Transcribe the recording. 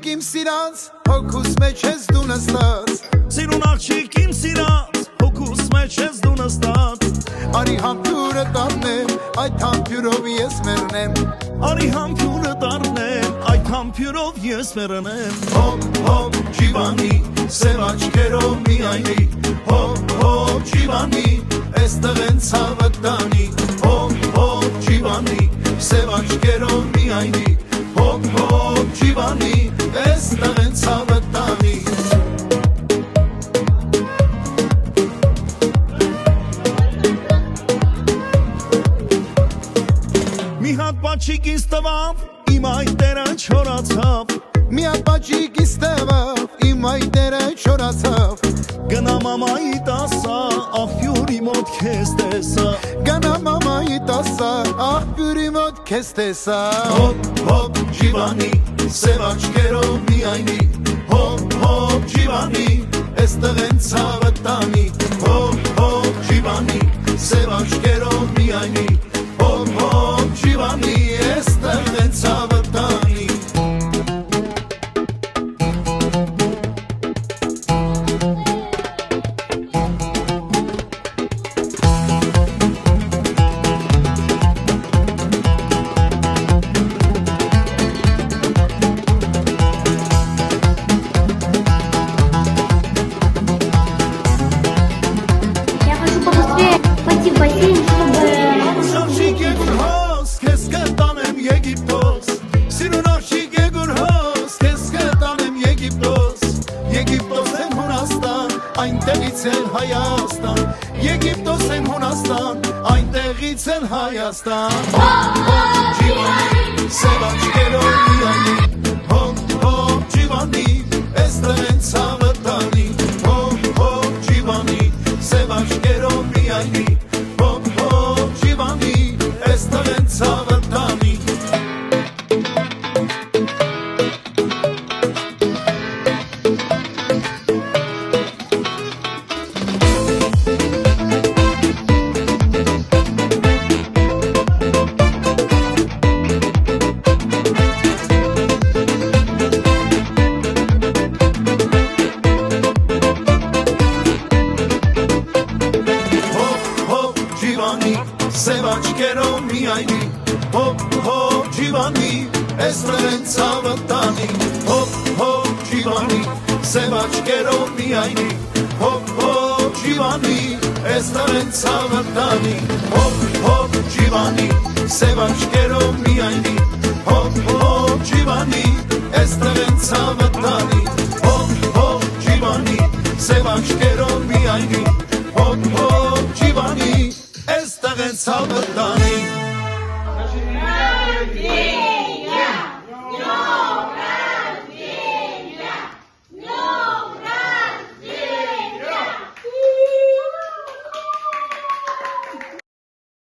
Իմ սիրած, հոգուս մեջ ես դու նստած Սիրուն աղջիկ իմ սիրած, հոգուս մեջ ես դու նստած Արի համբյուրը տառնեմ, այդ համբյուրով ես մեռնեմ Արի համբյուրը տառնեմ, այդ համբյուրով ես մեռնեմ Հոպ, հոպ, ջիվանի, սև աչքերով միայնի Հոպ, հոպ, ջիվանի, էստեղ են ցավը տանի Հոպ, հոպ, ջիվանի, սև աչքերով միայնի Հոպ, հոպ, ջիվանի, էստեղ են ցավը տանի Մի հատ պաչիկ ինձ տվավ, իմ այտերը չորացավ Մի հատ պաչիկ ինձ տվավ, իմ այտերը չորացավ Գնա մամայի տասա, աղբյուրի մոտ քեզ տեսա Գնա մամայի տասա, աղբյուրի մոտ քեզ տեսա Հոպ, հոպ, ջիվանի, սև աչքերով միայնի Հոպ, հոպ, ջիվանի, էստեղ են ցավը տանի Հոպ, հոպ, ջիվանի, սև աչքերով միայնի Հոպ, հոպ, ջիվանի, էստեղ են ցավը տանի Այնտեղից էլ Հայաստան Եգիպտոս են Հունաստան Այնտեղից էլ Հայաստան Հոպ, հոպ, ջիվանի Սև աչքերով միայնի Հոպ, հոպ, ջիվանի Էստեղ են ցավը տանի Հոպ, հոպ, ջիվանի Սև աչքերով միայնի Հոպ, հոպ, ջիվանի Էստեղ են ցավը տանի Սև աչքերով միայնի Հոպ, հոպ, ջիվանի Էստեղ են ցավը տանի Հոպ, հոպ, ջիվանի Սև աչքերով միայնի Հոպ, հոպ, ջիվանի Էստեղ են ցավը տանի Հոպ, հոպ, ջիվանի Սև աչքերով միայնի Հոպ, հոպ, ջիվանի Էստեղ են ցավը տանի Հոպ, հոպ, ջիվանի Սև աչքերով միայնի Հոպ, հոպ, ջիվանի Էստեղ են ցավը տանի